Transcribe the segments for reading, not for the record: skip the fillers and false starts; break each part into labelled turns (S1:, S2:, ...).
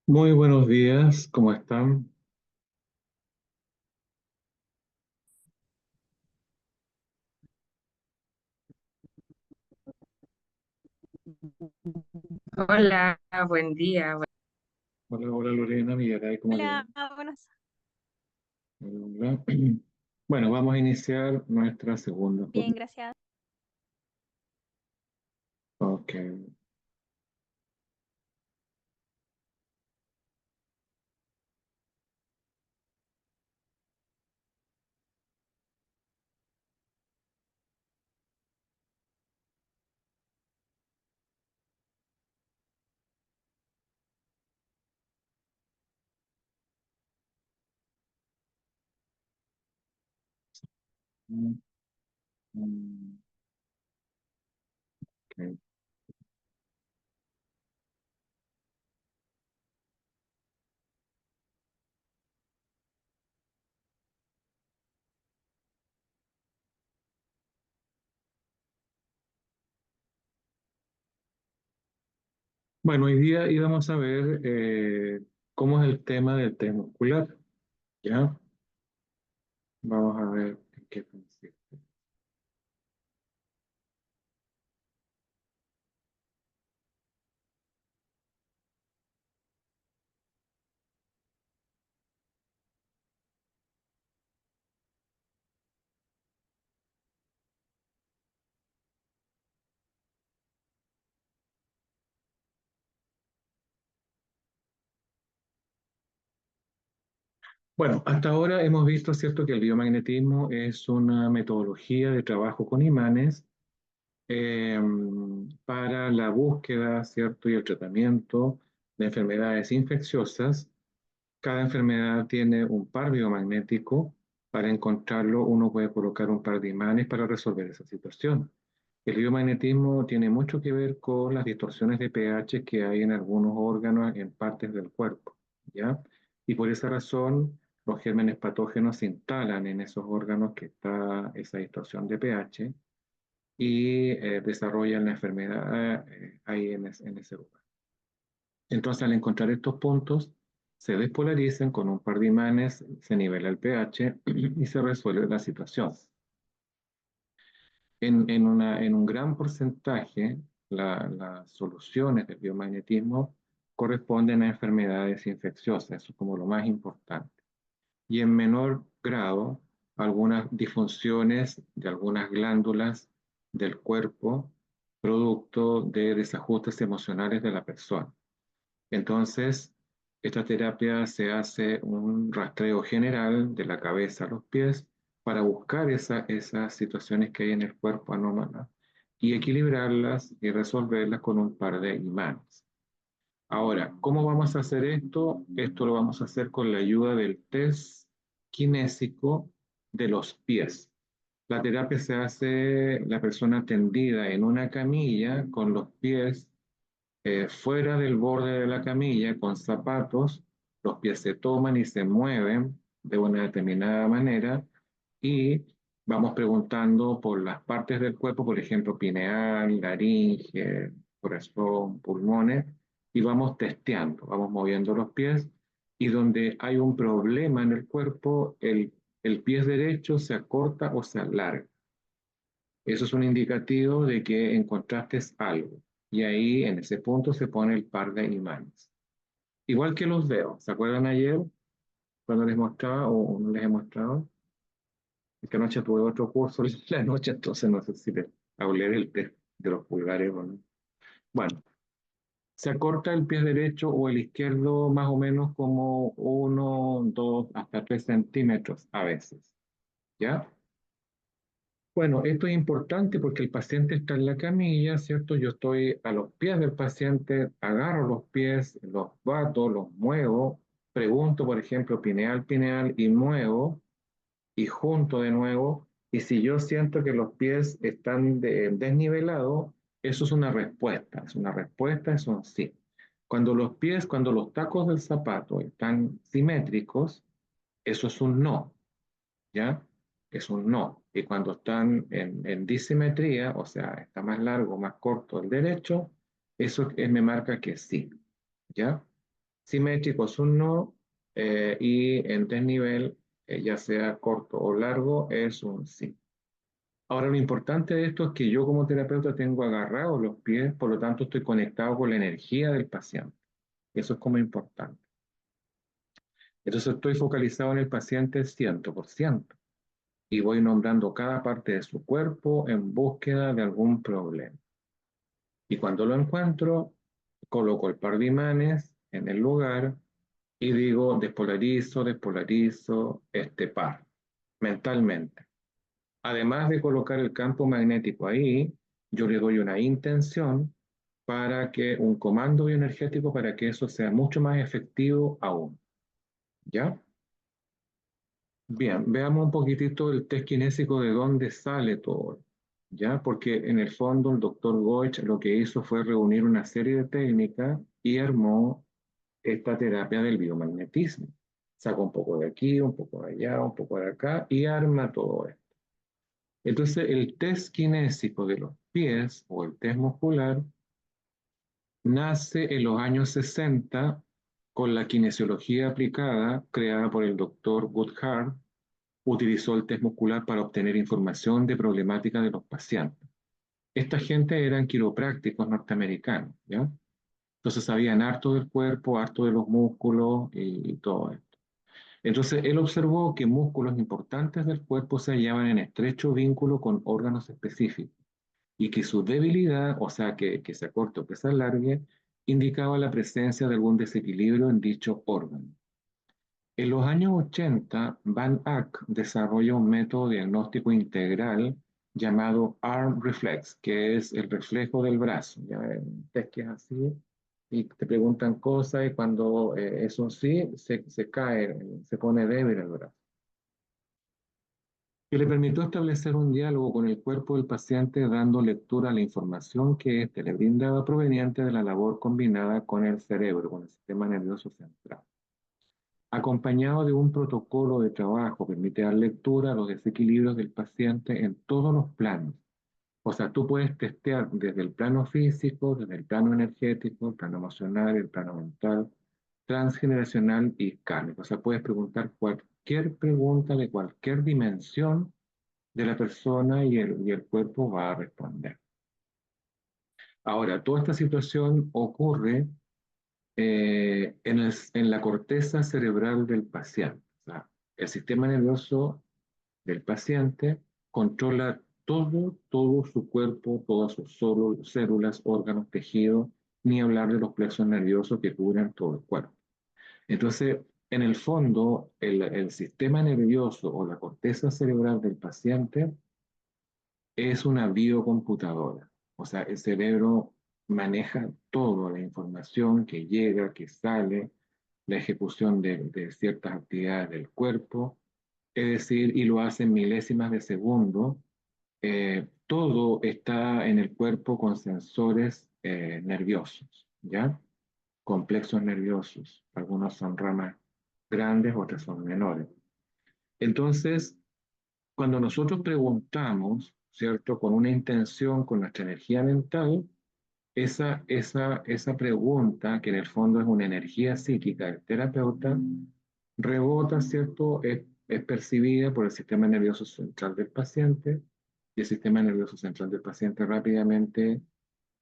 S1: Muy buenos días, ¿cómo están?
S2: Hola, buen día.
S1: Hola, hola Lorena, Millaray, ¿cómo le va?
S2: Hola, buenas.
S1: Hola. Bueno, vamos a iniciar nuestra segunda
S2: Bien,
S1: jornada.
S2: gracias.
S1: Ok. Mm, mm, ok. Bueno, hoy día íbamos a ver cómo es el tema del test muscular, ¿ya? Vamos a ver en qué consiste. Bueno, hasta ahora hemos visto, ¿cierto?, que el biomagnetismo es una metodología de trabajo con imanes eh, para la búsqueda, ¿cierto?, y el tratamiento de enfermedades infecciosas. Cada enfermedad tiene un par biomagnético. Para encontrarlo, uno puede colocar un par de imanes para resolver esa situación. El biomagnetismo tiene mucho que ver con las distorsiones de pH que hay en algunos órganos, en partes del cuerpo, ¿ya? Y por esa razón, los gérmenes patógenos se instalan en esos órganos que está esa distorsión de pH y desarrollan la enfermedad ahí en ese lugar. Entonces, al encontrar estos puntos, se despolarizan con un par de imanes, se nivela el pH y se resuelve la situación. En un gran porcentaje, las soluciones del biomagnetismo corresponden a enfermedades infecciosas, eso es como lo más importante. Y en menor grado, algunas disfunciones de algunas glándulas del cuerpo, producto de desajustes emocionales de la persona. Entonces, esta terapia se hace un rastreo general de la cabeza a los pies para buscar esas situaciones que hay en el cuerpo anómalas y equilibrarlas y resolverlas con un par de imanes. Ahora, ¿cómo vamos a hacer esto? Esto lo vamos a hacer con la ayuda del test kinésico de los pies. La terapia se hace la persona tendida en una camilla con los pies fuera del borde de la camilla con zapatos, los pies se toman y se mueven de una determinada manera y vamos preguntando por las partes del cuerpo, por ejemplo, pineal, laringe, corazón, pulmones, y vamos testeando, vamos moviendo los pies y donde hay un problema en el cuerpo, el pie derecho se acorta o se alarga. Eso es un indicativo de que encontraste algo. Y ahí, en ese punto, se pone el par de imanes. Igual que los dedos. ¿Se acuerdan ayer cuando les mostraba o no les he mostrado? Es que anoche tuve otro curso la noche, entonces no sé si les hablé del test de los pulgares o no. Bueno, se acorta el pie derecho o el izquierdo más o menos como 1, 2, hasta 3 centímetros a veces. ¿Ya? Bueno, esto es importante porque el paciente está en la camilla, ¿cierto? Yo estoy a los pies del paciente, agarro los pies, los bato, los muevo, pregunto, por ejemplo, pineal, pineal, y muevo, y junto de nuevo, y si yo siento que los pies están desnivelados, eso es una respuesta, es un sí. Cuando los pies, cuando los tacos del zapato están simétricos, eso es un no. ¿Ya? Es un no. Y cuando están en disimetría, o sea, está más largo, más corto el derecho, eso me marca que sí, ¿ya? Simétricos un no, y en desnivel, ya sea corto o largo, es un sí. Ahora, lo importante de esto es que yo como terapeuta tengo agarrados los pies, por lo tanto estoy conectado con la energía del paciente. Eso es como importante. Entonces estoy focalizado en el paciente 100% y voy nombrando cada parte de su cuerpo en búsqueda de algún problema. Y cuando lo encuentro, coloco el par de imanes en el lugar y digo despolarizo, despolarizo este par, mentalmente. Además de colocar el campo magnético ahí, yo le doy una intención para que un comando bioenergético para que eso sea mucho más efectivo aún. ¿Ya? Bien, veamos un poquitito el test kinésico de dónde sale todo. ¿Ya? Porque en el fondo el doctor Goich lo que hizo fue reunir una serie de técnicas y armó esta terapia del biomagnetismo. Saca un poco de aquí, un poco de allá, un poco de acá y arma todo esto. Entonces, el test kinésico de los pies o el test muscular nace en los años 60 con la kinesiología aplicada creada por el doctor Goodhart. Utilizó el test muscular para obtener información de problemática de los pacientes. Esta gente eran quiroprácticos norteamericanos, ¿ya? Entonces sabían harto del cuerpo, harto de los músculos y todo esto. Entonces él observó que músculos importantes del cuerpo se hallaban en estrecho vínculo con órganos específicos y que su debilidad, o sea, que se acorte o que se alargue, indicaba la presencia de algún desequilibrio en dicho órgano. En los años 80, Van Ack desarrolla un método diagnóstico integral llamado Arm Reflex, que es el reflejo del brazo. Ya ves que es así y te preguntan cosas y cuando es un sí, se cae, se pone débil el brazo. Que le permitió establecer un diálogo con el cuerpo del paciente dando lectura a la información que éste le brindaba proveniente de la labor combinada con el cerebro, con el sistema nervioso central. Acompañado de un protocolo de trabajo, permite dar lectura a los desequilibrios del paciente en todos los planos. O sea, tú puedes testear desde el plano físico, desde el plano energético, el plano emocional, el plano mental, transgeneracional y kármico. O sea, puedes preguntar cualquier pregunta de cualquier dimensión de la persona y el cuerpo va a responder. Ahora, toda esta situación ocurre en la corteza cerebral del paciente. O sea, el sistema nervioso del paciente controla todo su cuerpo, todas sus células, órganos, tejidos, ni hablar de los plexos nerviosos que cubren todo el cuerpo. Entonces, en el fondo, el sistema nervioso o la corteza cerebral del paciente es una biocomputadora. O sea, el cerebro maneja toda la información que llega, que sale, la ejecución de ciertas actividades del cuerpo, es decir, y lo hace en milésimas de segundo. Todo está en el cuerpo con sensores nerviosos, ¿ya? Complejos nerviosos. Algunos son ramas grandes, otras son menores. Entonces, cuando nosotros preguntamos, ¿cierto? Con una intención, con nuestra energía mental, esa pregunta, que en el fondo es una energía psíquica del terapeuta, rebota, ¿cierto? Es percibida por el sistema nervioso central del paciente y el sistema nervioso central del paciente rápidamente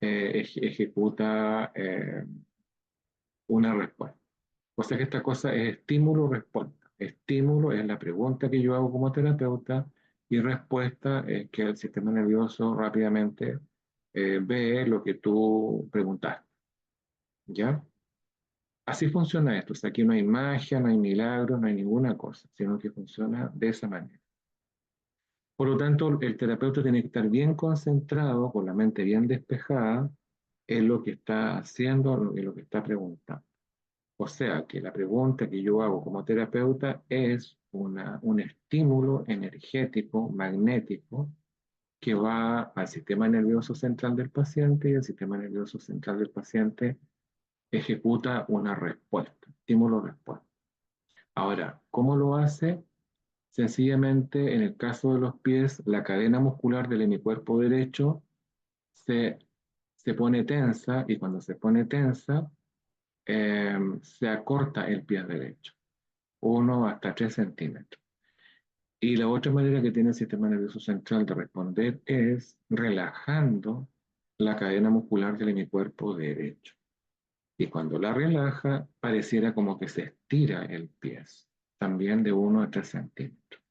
S1: ejecuta una respuesta. O sea que esta cosa es estímulo-respuesta. Estímulo es la pregunta que yo hago como terapeuta y respuesta es que el sistema nervioso rápidamente ve lo que tú preguntaste. ¿Ya? Así funciona esto. O sea, aquí no hay magia, no hay milagro, no hay ninguna cosa, sino que funciona de esa manera. Por lo tanto, el terapeuta tiene que estar bien concentrado, con la mente bien despejada, en lo que está haciendo, en lo que está preguntando. O sea, que la pregunta que yo hago como terapeuta es un estímulo energético, magnético, que va al sistema nervioso central del paciente y el sistema nervioso central del paciente ejecuta una respuesta, estímulo-respuesta. Ahora, ¿cómo lo hace? Sencillamente, en el caso de los pies, la cadena muscular del hemicuerpo derecho se, se pone tensa y cuando se pone tensa, se acorta el pie derecho, 1 hasta 3 centímetros. Y la otra manera que tiene el sistema nervioso central de responder es relajando la cadena muscular del hemicuerpo derecho. Y cuando la relaja, pareciera como que se estira el pie, también de 1 a 3 centímetros.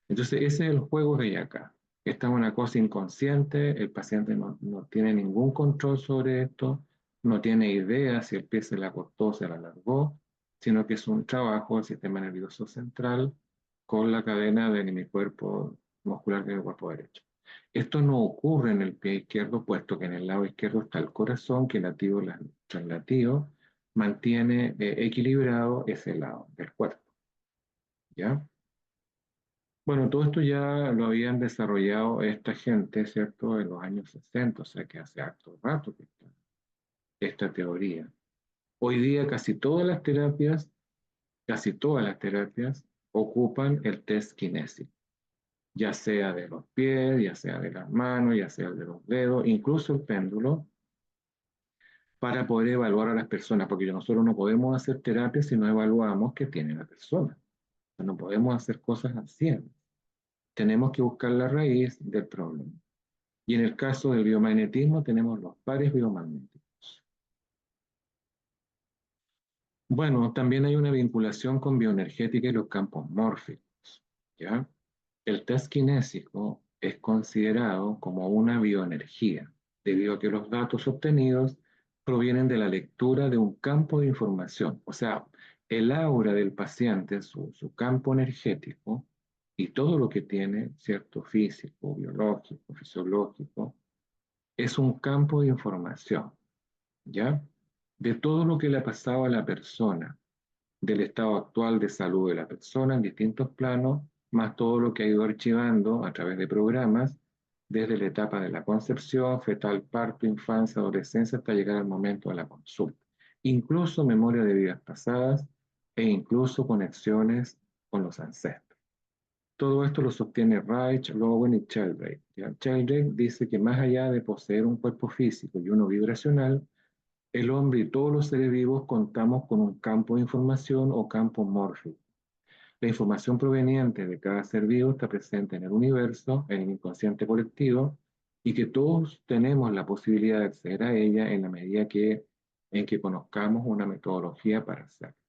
S1: Entonces, ese es el juego que hay acá. Esta es una cosa inconsciente, el paciente no tiene ningún control sobre esto, no tiene idea si el pie se la cortó o se la alargó, sino que es un trabajo del sistema nervioso central con la cadena del hemicuerpo muscular del cuerpo derecho. Esto no ocurre en el pie izquierdo, puesto que en el lado izquierdo está el corazón, que latido tras latido mantiene equilibrado ese lado del cuerpo. ¿Ya? Bueno, todo esto ya lo habían desarrollado esta gente, ¿cierto? En los años 60, o sea que hace harto rato que está esta teoría. Hoy día casi todas las terapias ocupan el test kinésico, ya sea de los pies, ya sea de las manos, ya sea de los dedos, incluso el péndulo, para poder evaluar a las personas, porque nosotros no podemos hacer terapia si no evaluamos qué tiene la persona. No podemos hacer cosas así. Tenemos que buscar la raíz del problema. Y en el caso del biomagnetismo tenemos los pares biomagnéticos. Bueno, también hay una vinculación con bioenergética y los campos mórficos, ¿ya? El test kinésico es considerado como una bioenergía, debido a que los datos obtenidos provienen de la lectura de un campo de información. O sea, el aura del paciente, su campo energético y todo lo que tiene, cierto, físico, biológico, fisiológico, es un campo de información, ¿ya? De todo lo que le ha pasado a la persona, del estado actual de salud de la persona en distintos planos, más todo lo que ha ido archivando a través de programas, desde la etapa de la concepción, fetal, parto, infancia, adolescencia, hasta llegar al momento de la consulta. Incluso memoria de vidas pasadas e incluso conexiones con los ancestros. Todo esto lo sostiene Reich, Lowen y Sheldrake. Sheldrake dice que más allá de poseer un cuerpo físico y uno vibracional, el hombre y todos los seres vivos contamos con un campo de información o campo mórfico. La información proveniente de cada ser vivo está presente en el universo, en el inconsciente colectivo, y que todos tenemos la posibilidad de acceder a ella en la medida en que conozcamos una metodología para hacerlo.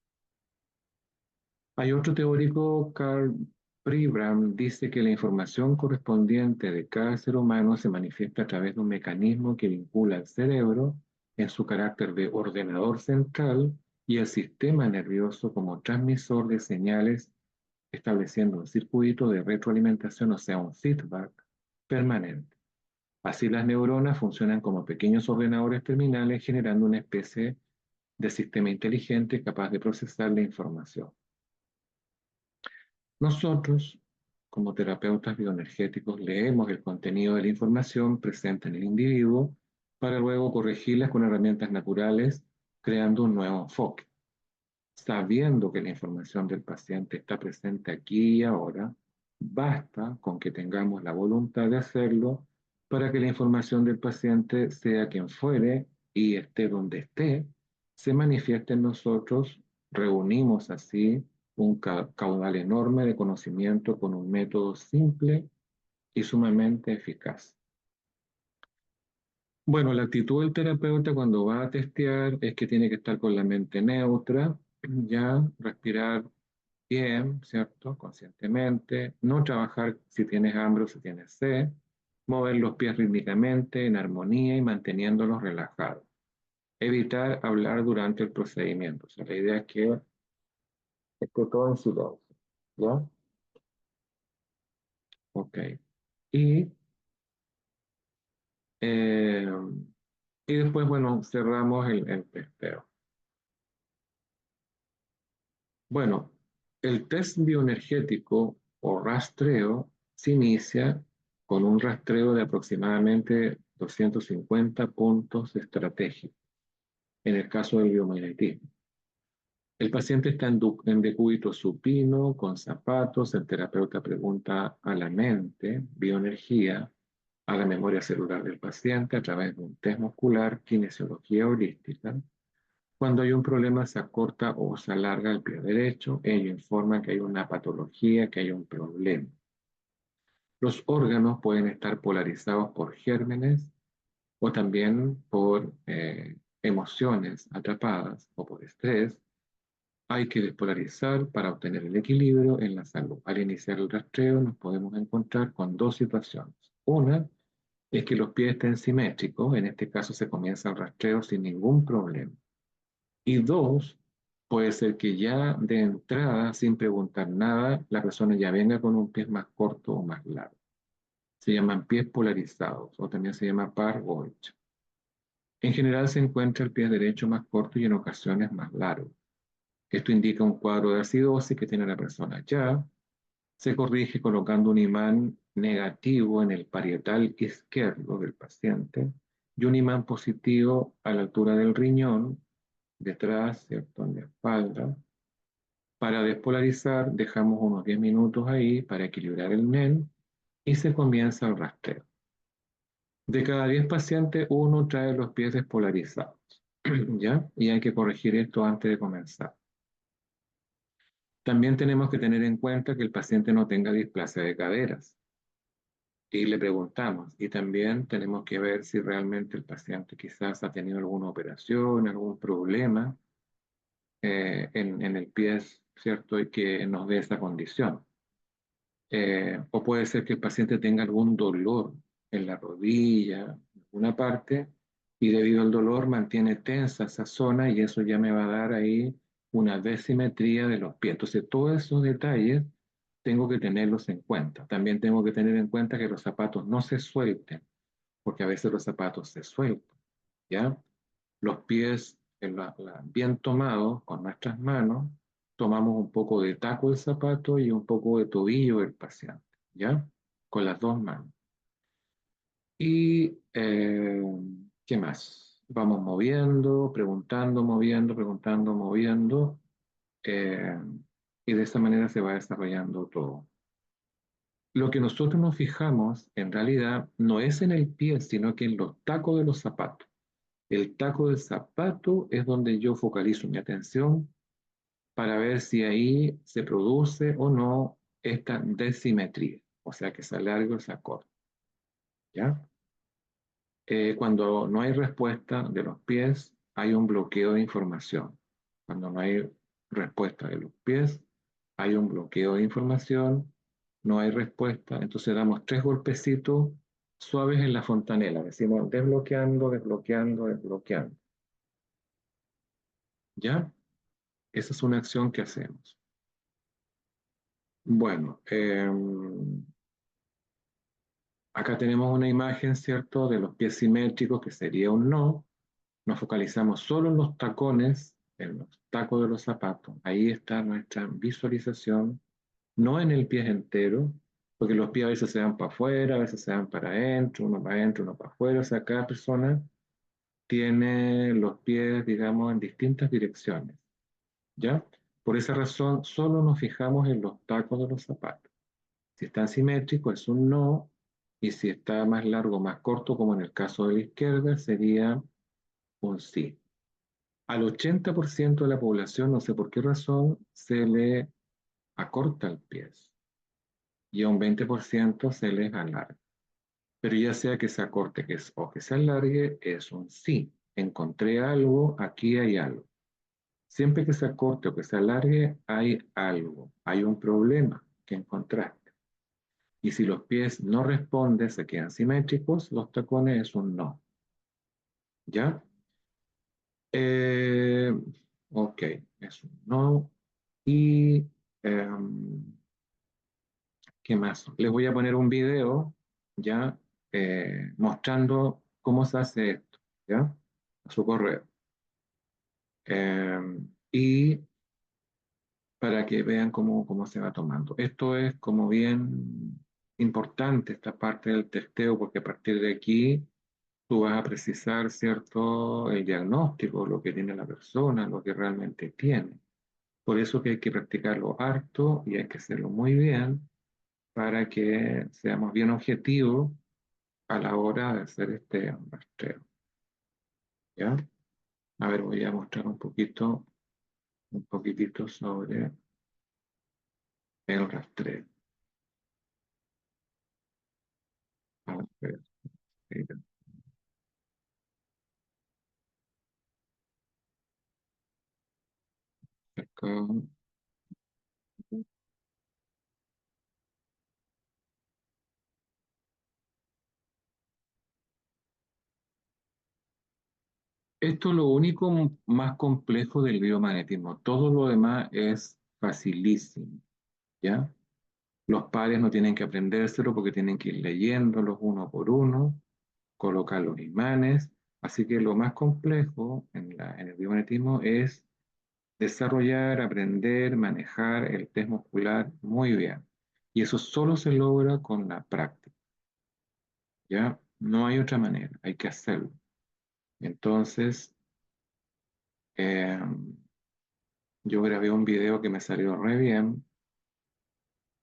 S1: Hay otro teórico, Carl Pribram, dice que la información correspondiente de cada ser humano se manifiesta a través de un mecanismo que vincula al cerebro en su carácter de ordenador central y el sistema nervioso como transmisor de señales, estableciendo un circuito de retroalimentación, o sea, un feedback permanente. Así las neuronas funcionan como pequeños ordenadores terminales generando una especie de sistema inteligente capaz de procesar la información. Nosotros, como terapeutas bioenergéticos, leemos el contenido de la información presente en el individuo para luego corregirlas con herramientas naturales, creando un nuevo enfoque. Sabiendo que la información del paciente está presente aquí y ahora, basta con que tengamos la voluntad de hacerlo para que la información del paciente, sea quien fuere y esté donde esté, se manifieste en nosotros. Reunimos así un caudal enorme de conocimiento con un método simple y sumamente eficaz. Bueno, la actitud del terapeuta cuando va a testear es que tiene que estar con la mente neutra, ya respirar bien, ¿cierto? Conscientemente, no trabajar si tienes hambre o si tienes sed, mover los pies rítmicamente, en armonía y manteniéndolos relajados. Evitar hablar durante el procedimiento. O sea, la idea es que esté todo en silencio, ¿ya? Ok. Y, eh, y después, bueno, cerramos el testeo. Bueno, el test bioenergético o rastreo se inicia con un rastreo de aproximadamente 250 puntos estratégicos, en el caso del biomagnetismo. El paciente está en decúbito supino, con zapatos, el terapeuta pregunta a la mente, bioenergía, a la memoria celular del paciente a través de un test muscular, kinesiología holística, Cuando hay un problema se acorta o se alarga el pie derecho, ello informa que hay una patología, que hay un problema. Los órganos pueden estar polarizados por gérmenes o también por emociones atrapadas o por estrés. Hay que despolarizar para obtener el equilibrio en la salud. Al iniciar el rastreo nos podemos encontrar con dos situaciones. Una es que los pies estén simétricos, en este caso se comienza el rastreo sin ningún problema. Y dos, puede ser que ya de entrada, sin preguntar nada, la persona ya venga con un pie más corto o más largo. Se llaman pies polarizados o también se llama parvoids. En general se encuentra el pie derecho más corto y en ocasiones más largo. Esto indica un cuadro de acidosis que tiene la persona ya. Se corrige colocando un imán negativo en el parietal izquierdo del paciente y un imán positivo a la altura del riñón, detrás, ¿cierto?, en la espalda. Para despolarizar, dejamos unos 10 minutos ahí para equilibrar el NEN y se comienza el rastreo. De cada 10 pacientes, uno trae los pies despolarizados, ¿ya? Y hay que corregir esto antes de comenzar. También tenemos que tener en cuenta que el paciente no tenga displasia de caderas. Y le preguntamos, y también tenemos que ver si realmente el paciente quizás ha tenido alguna operación, algún problema en el pie, ¿cierto? Y que nos dé esa condición. O puede ser que el paciente tenga algún dolor en la rodilla, en alguna parte, y debido al dolor mantiene tensa esa zona y eso ya me va a dar ahí una desimetría de los pies. Entonces, todos esos detalles tengo que tenerlos en cuenta. También tengo que tener en cuenta que los zapatos no se suelten, porque a veces los zapatos se sueltan, ¿ya? Los pies bien tomados con nuestras manos, tomamos un poco de taco del zapato y un poco de tobillo del paciente, ¿ya? Con las dos manos. Y, ¿qué más? Vamos moviendo, preguntando, moviendo, preguntando, moviendo, eh, y de esta manera se va desarrollando todo. Lo que nosotros nos fijamos en realidad no es en el pie, sino que en los tacos de los zapatos. El taco del zapato es donde yo focalizo mi atención para ver si ahí se produce o no esta desimetría, o sea que se alarga o se acorta, ¿ya? Cuando no hay respuesta de los pies, hay un bloqueo de información. Cuando no hay respuesta de los pies, hay un bloqueo de información, no hay respuesta, entonces damos 3 golpecitos suaves en la fontanela, decimos desbloqueando, desbloqueando, desbloqueando, ¿ya? Esa es una acción que hacemos. Bueno, acá tenemos una imagen, ¿cierto?, de los pies simétricos, que sería un no. Nos focalizamos solo en los tacones, en los tacos de los zapatos. Ahí está nuestra visualización, no en el pie entero, porque los pies a veces se van para afuera, a veces se van para adentro, uno para afuera. O sea, cada persona tiene los pies, digamos, en distintas direcciones, ¿ya? Por esa razón, solo nos fijamos en los tacos de los zapatos. Si está simétrico es un no, y si está más largo o más corto, como en el caso de la izquierda, sería un sí. Al 80% de la población, no sé por qué razón, se le acorta el pie y a un 20% se les alarga. Pero ya sea que se acorte o que se alargue, es un sí. Encontré algo, aquí hay algo. Siempre que se acorte o que se alargue, hay algo, hay un problema que encontraste. Y si los pies no responden, se quedan simétricos, los tacones es un no. ¿Ya? Eh, ok, es un no. Y, em, ¿qué más? Les voy a poner un video, ¿ya? Mostrando cómo se hace esto, ¿ya? A su correo. Y para que vean cómo se va tomando. Esto es como bien importante, esta parte del testeo, porque a partir de aquí tú vas a precisar, ¿cierto?, el diagnóstico, lo que tiene la persona, lo que realmente tiene. Por eso que hay que practicarlo harto y hay que hacerlo muy bien para que seamos bien objetivos a la hora de hacer este rastreo, ¿ya? A ver, voy a mostrar un poquitito sobre el rastreo. A ver, acá. Esto es lo único más complejo del biomagnetismo. Todo lo demás es facilísimo, ¿ya? Los pares no tienen que aprendérselo porque tienen que ir leyéndolos uno por uno, colocar los imanes. Así que lo más complejo en el biomagnetismo es desarrollar, aprender, manejar el test muscular muy bien. Y eso solo se logra con la práctica, ¿ya? No hay otra manera, hay que hacerlo. Entonces, eh, yo grabé un video que me salió re bien,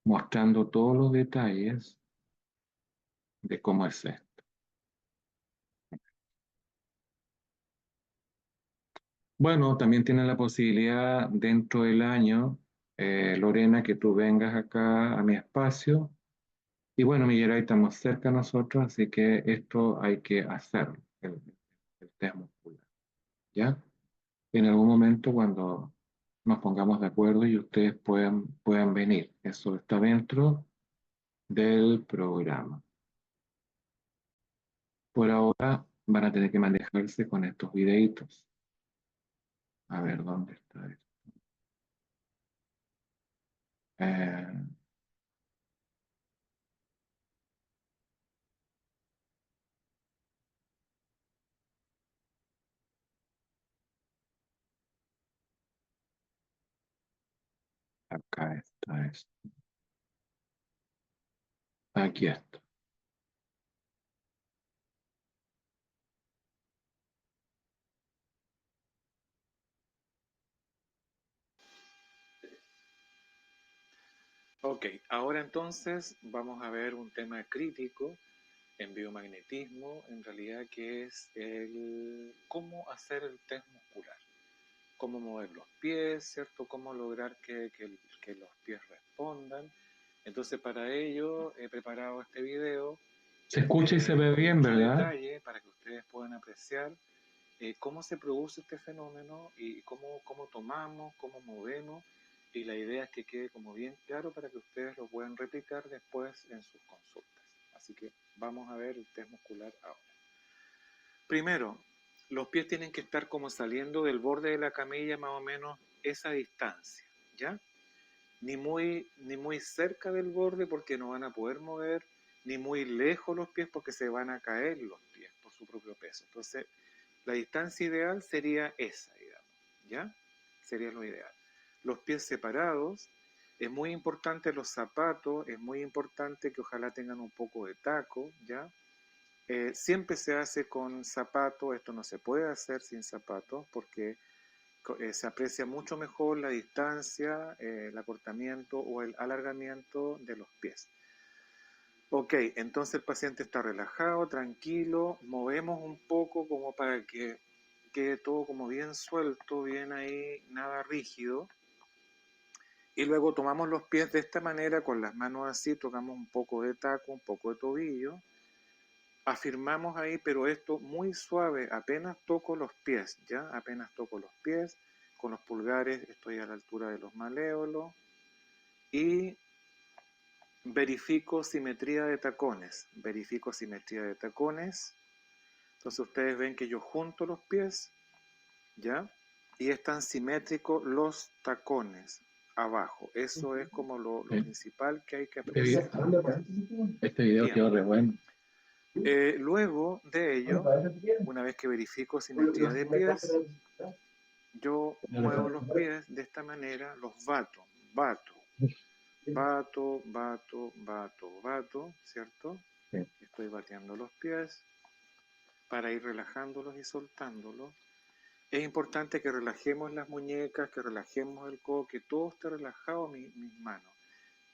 S1: mostrando todos los detalles de cómo es esto. Bueno, también tiene la posibilidad dentro del año, Lorena, que tú vengas acá a mi espacio. Y bueno, Miguel, ahí estamos cerca de nosotros, así que esto hay que hacerlo, el test muscular, ¿ya? En algún momento cuando nos pongamos de acuerdo y ustedes puedan venir. Eso está dentro del programa. Por ahora van a tener que manejarse con estos videitos. A ver, ¿dónde está esto? Eh, acá está esto. Aquí está. Ok, ahora entonces vamos a ver un tema crítico en biomagnetismo, en realidad, que es el cómo hacer el test muscular, cómo mover los pies, ¿cierto? Cómo lograr que los pies respondan. Entonces, para ello he preparado este video. Se escucha y se ve bien, mucho ¿verdad? Detalle para que ustedes puedan apreciar cómo se produce este fenómeno y cómo tomamos, cómo movemos. Y la idea es que quede como bien claro para que ustedes lo puedan replicar después en sus consultas. Así que vamos a ver el test muscular ahora. Primero, los pies tienen que estar como saliendo del borde de la camilla más o menos esa distancia, ¿ya? Ni muy cerca del borde porque no van a poder mover, ni muy lejos los pies porque se van a caer los pies por su propio peso. Entonces, la distancia ideal sería esa, digamos, ¿ya? Sería lo ideal. Los pies separados, es muy importante los zapatos, es muy importante que ojalá tengan un poco de taco, ¿ya? Siempre se hace con zapatos, esto no se puede hacer sin zapatos porque se aprecia mucho mejor la distancia, el acortamiento o el alargamiento de los pies. Ok, entonces el paciente está relajado, tranquilo, movemos un poco como para que quede todo como bien suelto, bien ahí, nada rígido. Y luego tomamos los pies de esta manera, con las manos así, tocamos un poco de taco, un poco de tobillo. Afirmamos ahí, pero esto muy suave, apenas toco los pies, ¿ya? Apenas toco los pies, con los pulgares estoy a la altura de los maléolos y verifico simetría de tacones, entonces ustedes ven que yo junto los pies, ¿ya? Y están simétricos los tacones abajo, eso es como lo principal que hay que apreciar. Este video quedó re bueno.
S2: Luego de ello, una vez que verifico simetría de pies, yo muevo los pies de esta manera, los bato, ¿cierto? Sí. Estoy bateando los pies para ir relajándolos y soltándolos. Es importante que relajemos las muñecas, que relajemos el codo, que todo esté relajado, mis manos.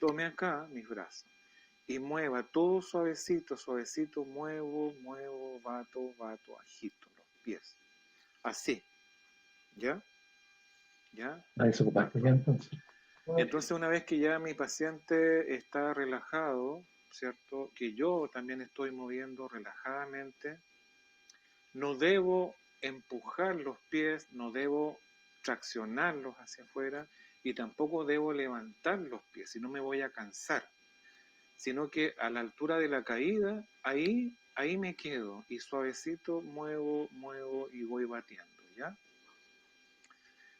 S2: Tome acá mis brazos y mueva todo suavecito, suavecito, muevo, bato, agito los pies. Así. ¿Ya? ¿Ya?
S1: Ahí se ocupaste ya entonces.
S2: Entonces, una vez que ya mi paciente está relajado, ¿cierto? Que yo también estoy moviendo relajadamente, no debo empujar los pies, no debo traccionarlos hacia afuera y tampoco debo levantar los pies, si no me voy a cansar, sino que a la altura de la caída, ahí me quedo y suavecito muevo y voy batiendo, ¿ya?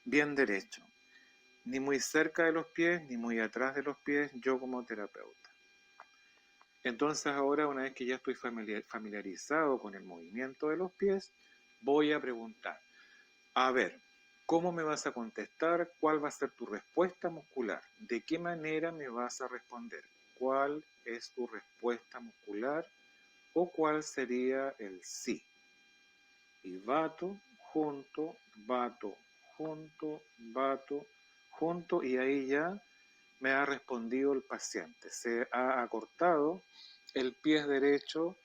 S2: Bien derecho, ni muy cerca de los pies, ni muy atrás de los pies, yo como terapeuta. Entonces ahora, una vez que ya estoy familiarizado con el movimiento de los pies, voy a preguntar, a ver, ¿cómo me vas a contestar? ¿Cuál va a ser tu respuesta muscular? ¿De qué manera me vas a responder? ¿Cuál es tu respuesta muscular? ¿O cuál sería el sí? Y bato, bato, bato, junto, y ahí ya me ha respondido el paciente. Se ha acortado el pie derecho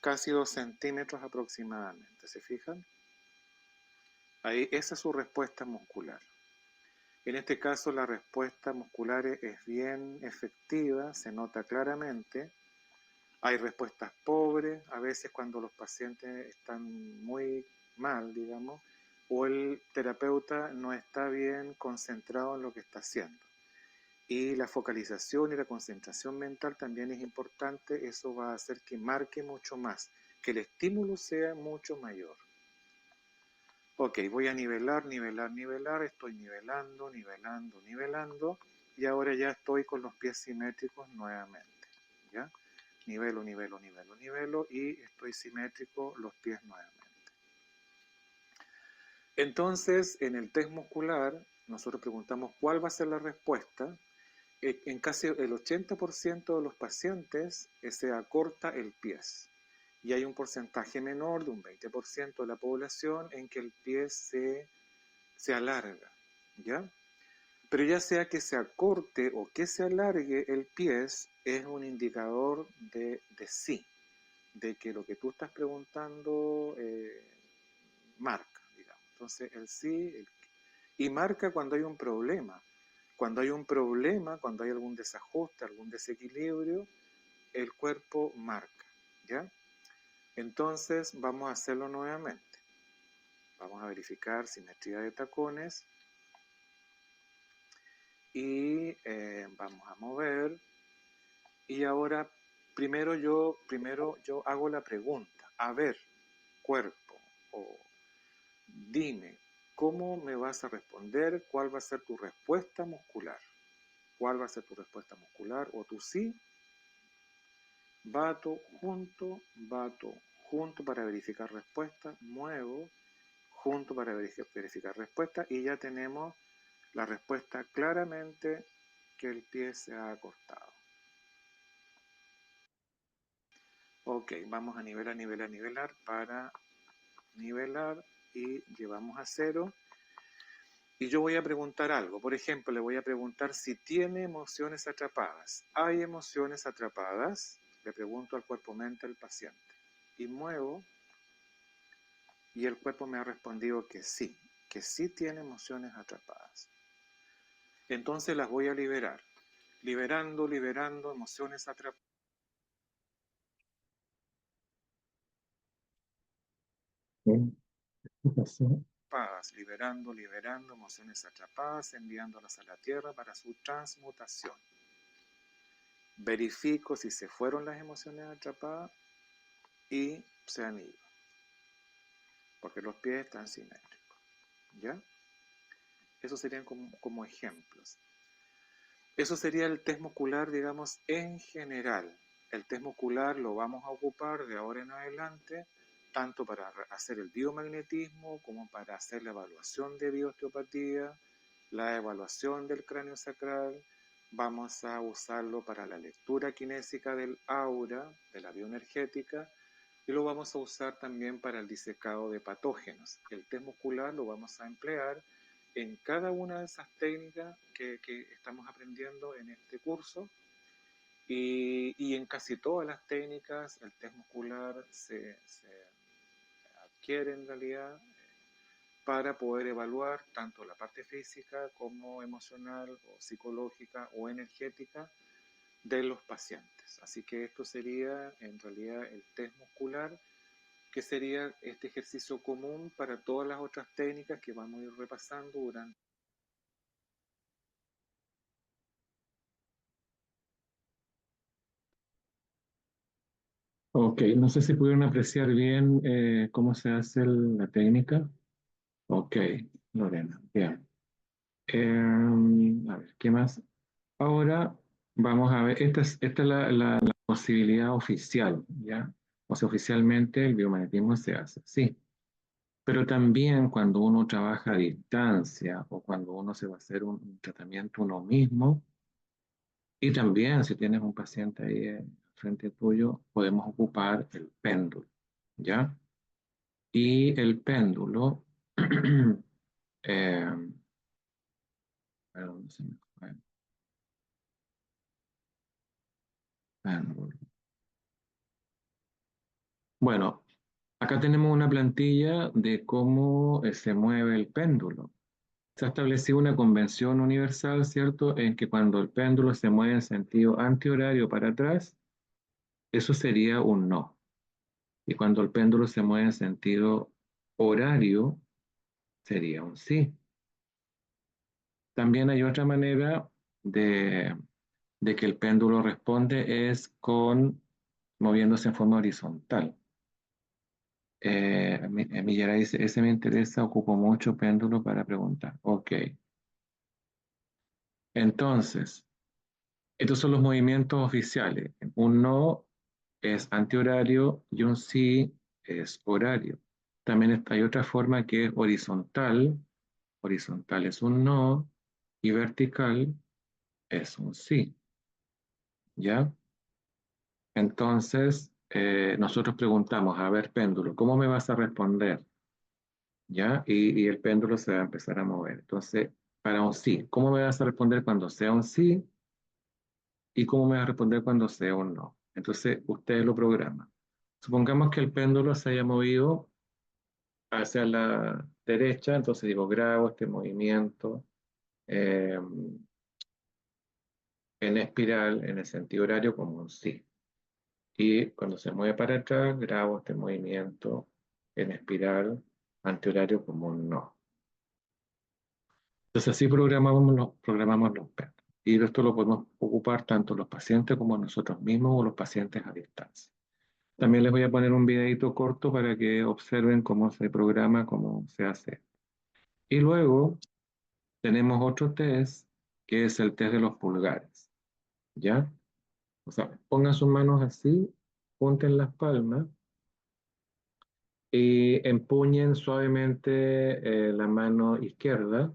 S2: casi 2 centímetros aproximadamente. ¿Se fijan? Ahí, esa es su respuesta muscular. En este caso la respuesta muscular es bien efectiva, se nota claramente. Hay respuestas pobres, a veces cuando los pacientes están muy mal, digamos, o el terapeuta no está bien concentrado en lo que está haciendo. Y la focalización y la concentración mental también es importante, eso va a hacer que marque mucho más, que el estímulo sea mucho mayor. Ok, voy a nivelar, estoy nivelando, y ahora ya estoy con los pies simétricos nuevamente, ¿ya? Nivelo, y estoy simétrico los pies nuevamente. Entonces, en el test muscular, nosotros preguntamos cuál va a ser la respuesta. En casi el 80% de los pacientes se acorta el pie. Y hay un porcentaje menor de un 20% de la población en que el pie se alarga, ¿ya? Pero ya sea que se acorte o que se alargue el pie, es un indicador de sí, de que lo que tú estás preguntando marca, digamos. Entonces, el sí, y marca cuando hay un problema. Cuando hay un problema, cuando hay algún desajuste, algún desequilibrio, el cuerpo marca, ¿ya? Entonces, vamos a hacerlo nuevamente. Vamos a verificar simetría de tacones y vamos a mover. Y ahora, primero yo hago la pregunta. A ver, cuerpo, o dime, ¿cómo me vas a responder? ¿Cuál va a ser tu respuesta muscular? ¿Cuál va a ser tu respuesta muscular? O tu sí, bato, junto para verificar respuesta, muevo, junto para verificar respuesta, y ya tenemos la respuesta claramente que el pie se ha acortado. Ok, vamos a nivelar para nivelar y llevamos a 0. Y yo voy a preguntar algo. Por ejemplo, le voy a preguntar si tiene emociones atrapadas. ¿Hay emociones atrapadas? Le pregunto al cuerpo-mente del paciente. Y muevo, y el cuerpo me ha respondido que sí tiene emociones atrapadas. Entonces las voy a liberar. Liberando emociones atrapadas.
S1: ¿Qué pasó?
S2: Liberando emociones atrapadas, enviándolas a la tierra para su transmutación. Verifico si se fueron las emociones atrapadas y se han ido, porque los pies están simétricos, ¿ya? Esos serían como ejemplos. Eso sería el test muscular, digamos, en general. El test muscular lo vamos a ocupar de ahora en adelante, tanto para hacer el biomagnetismo como para hacer la evaluación de bioosteopatía, la evaluación del cráneo sacral. Vamos a usarlo para la lectura kinésica del aura, de la bioenergética, y lo vamos a usar también para el disecado de patógenos. El test muscular lo vamos a emplear en cada una de esas técnicas que estamos aprendiendo en este curso, y en casi todas las técnicas el test muscular se adquiere en realidad para poder evaluar tanto la parte física como emocional o psicológica o energética de los pacientes. Así que esto sería en realidad el test muscular, que sería este ejercicio común para todas las otras técnicas que vamos a ir repasando durante.
S1: Ok, no sé si pudieron apreciar bien cómo se hace la técnica. Ok, Lorena, bien. A ver, ¿qué más? Ahora vamos a ver, esta es la posibilidad oficial, ¿ya? O sea, oficialmente el biomagnetismo se hace, sí. Pero también cuando uno trabaja a distancia o cuando uno se va a hacer un tratamiento uno mismo, y también si tienes un paciente ahí frente tuyo, podemos ocupar el péndulo, ¿ya? Y el péndulo, eh, perdón, se me fue el péndulo. Bueno, acá tenemos una plantilla de cómo se mueve el péndulo. Se ha establecido una convención universal, ¿cierto?, en que cuando el péndulo se mueve en sentido antihorario para atrás, eso sería un no. Y cuando el péndulo se mueve en sentido horario, sería un sí. También hay otra manera de, de que el péndulo responde, es con moviéndose en forma horizontal. Millera dice, ese me interesa, ocupo mucho péndulo para preguntar. Ok, entonces, estos son los movimientos oficiales. Un no es antihorario y un sí es horario. También hay otra forma que es horizontal. Horizontal es un no y vertical es un sí. ¿Ya? Entonces, nosotros preguntamos, a ver, péndulo, ¿cómo me vas a responder? ¿Ya? Y el péndulo se va a empezar a mover. Entonces, para un sí, ¿cómo me vas a responder cuando sea un sí? ¿Y cómo me vas a responder cuando sea un no? Entonces, ustedes lo programan. Supongamos que el péndulo se haya movido hacia la derecha, entonces digo, grabo este movimiento eh, en espiral, en el sentido horario, como un sí. Y cuando se mueve para atrás, grabo este movimiento en espiral antihorario como un no. Entonces así programamos los PET. Y esto lo podemos ocupar tanto los pacientes como nosotros mismos o los pacientes a distancia. También les voy a poner un videito corto para que observen cómo se programa, cómo se hace. Y luego tenemos otro test, que es el test de los pulgares. ¿Ya? O sea, pongan sus manos así, junten las palmas y empuñen suavemente la mano izquierda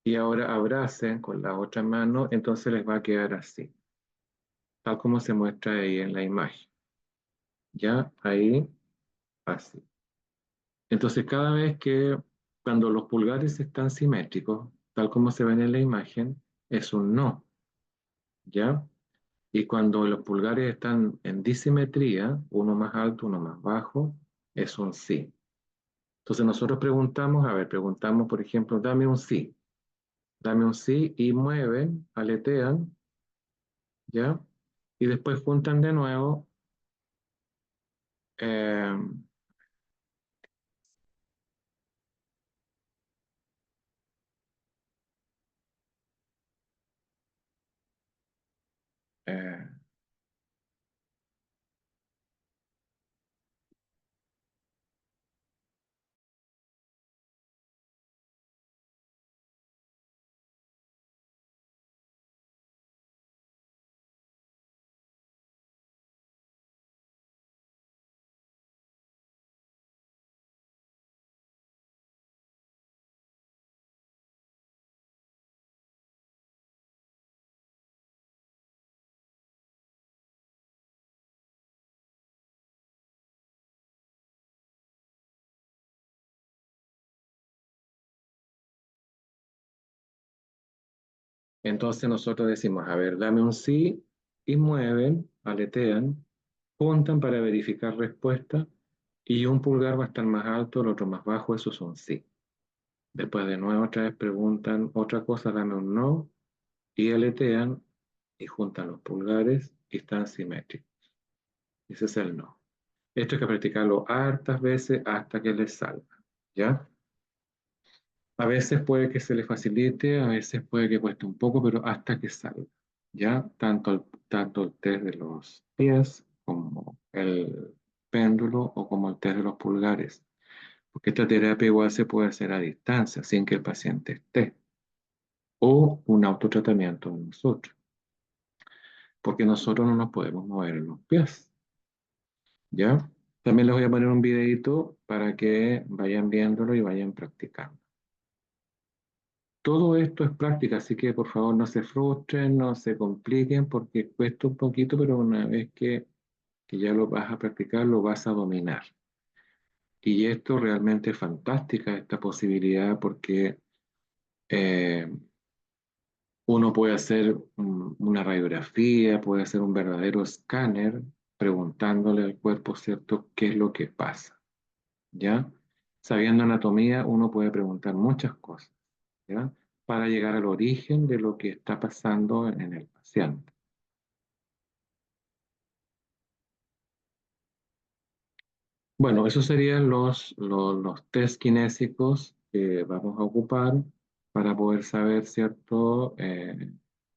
S1: y ahora abracen con la otra mano, entonces les va a quedar así, tal como se muestra ahí en la imagen. Ya, ahí, así. Entonces cada vez que cuando los pulgares están simétricos, tal como se ven en la imagen, es un no. ¿Ya? Y cuando los pulgares están en disimetría, uno más alto, uno más bajo, es un sí. Entonces nosotros preguntamos, a ver, preguntamos, por ejemplo, dame un sí y mueven, aletean, ¿ya? Y después juntan de nuevo, eh, eh, entonces nosotros decimos, a ver, dame un sí y mueven, aletean, juntan para verificar respuesta Y un pulgar va a estar más alto, el otro más bajo, eso son sí. Después de nuevo otra vez preguntan otra cosa, dame un no, y aletean y juntan los pulgares y están simétricos. Ese es el no. Esto hay que practicarlo hartas veces hasta que les salga, ¿ya? A veces puede que se le facilite, a veces puede que cueste un poco, pero hasta que salga, ¿ya? Tanto el test de los pies como el péndulo o como el test de los pulgares, porque esta terapia igual se puede hacer a distancia, sin que el paciente esté, o un autotratamiento de nosotros, porque nosotros no nos podemos mover en los pies, ¿ya? También les voy a poner un videito para que vayan viéndolo y vayan practicando. Todo esto es práctica, así que por favor no se frustren, no se compliquen, porque cuesta un poquito, pero una vez que ya lo vas a practicar, lo vas a dominar. Y esto realmente es fantástica, esta posibilidad, porque eh, uno puede hacer una radiografía, puede hacer un verdadero escáner, preguntándole al cuerpo, ¿cierto?, qué es lo que pasa, ¿ya? Sabiendo anatomía, uno puede preguntar muchas cosas, ¿ya? Para llegar al origen de lo que está pasando en el paciente. Bueno, esos serían los test kinésicos que vamos a ocupar para poder saber, ¿cierto?,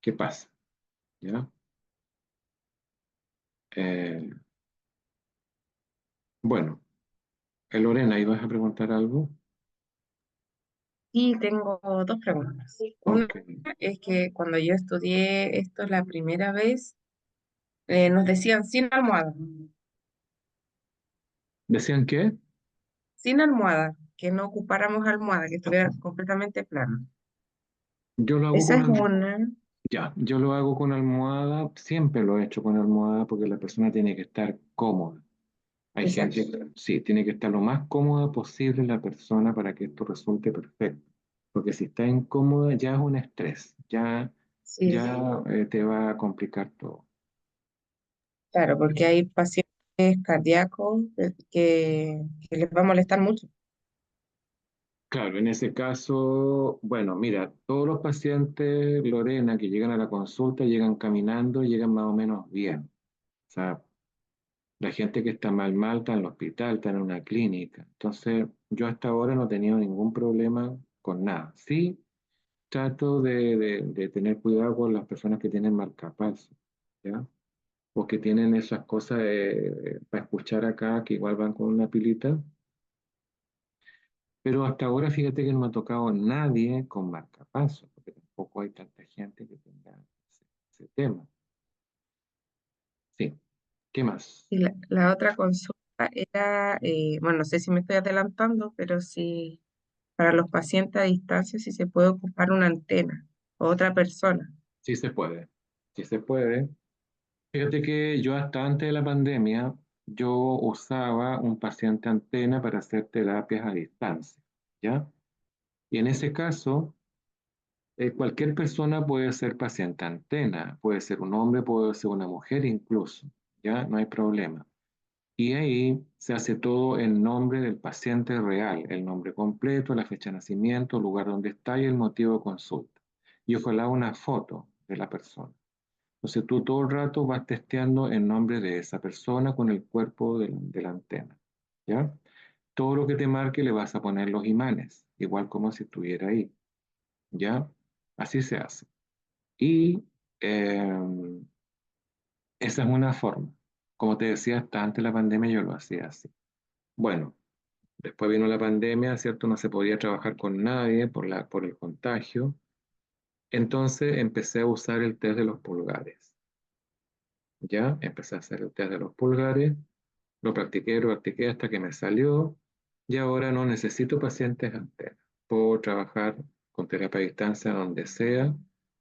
S1: qué pasa, ¿ya? Eh, bueno, Lorena, ¿ibas a preguntar algo?
S3: Y tengo dos preguntas. Una
S1: Ok.
S3: es que cuando yo estudié esto la primera vez, nos decían
S1: ¿Decían qué?
S3: sin almohada, que no ocupáramos almohada, que estuviera completamente plano.
S1: Yo lo hago
S3: Esa
S1: con
S3: es una.
S1: ya, yo lo hago con almohada, siempre lo he hecho con almohada porque la persona tiene que estar cómoda. Hay
S3: Exacto.
S1: gente que sí, tiene que estar lo más cómoda posible la persona para que esto resulte perfecto. Porque si está incómoda ya es un estrés,
S3: Sí,
S1: ya te va a complicar todo.
S3: claro, porque hay pacientes cardíacos que les va a molestar mucho.
S1: Claro, en ese caso, bueno, mira, todos los pacientes, Lorena, que llegan a la consulta, llegan caminando, llegan más o menos bien. O sea, la gente que está mal está en el hospital, está en una clínica. Entonces, yo hasta ahora no he tenido ningún problema con nada. Sí, trato de tener cuidado con las personas que tienen marcapasos, ¿ya? O que tienen esas cosas para escuchar acá, que igual van con una pilita. Pero hasta ahora, fíjate que no me ha tocado nadie con marcapasos, porque tampoco hay tanta gente que tenga ese tema. Sí, ¿qué más?
S3: Y la otra consulta era, bueno, no sé si me estoy adelantando, pero si para los pacientes a distancia, si se puede ocupar una antena o otra persona.
S1: Sí se puede, sí se puede. Fíjate que yo hasta antes de la pandemia, yo usaba un paciente antena para hacer terapias a distancia, ¿ya? Y en ese caso, cualquier persona puede ser paciente antena, puede ser un hombre, puede ser una mujer incluso, ¿ya? No hay problema. Y ahí se hace todo en nombre del paciente real, el nombre completo, la fecha de nacimiento, el lugar donde está y el motivo de consulta. Y ojalá una foto de la persona. Entonces tú todo el rato vas testeando en nombre de esa persona con el cuerpo de la antena, ¿ya? Todo lo que te marque le vas a poner los imanes, igual como si estuviera ahí, ¿ya? Así se hace. Y eh, esa es una forma. Como te decía, hasta antes de la pandemia yo lo hacía así. Bueno, después vino la pandemia, ¿cierto? No se podía trabajar con nadie por el contagio. Entonces empecé a usar el test de los pulgares. Ya empecé a hacer el test de los pulgares, lo practiqué hasta que me salió y ahora no necesito pacientes antenas. Puedo trabajar con terapia a distancia donde sea,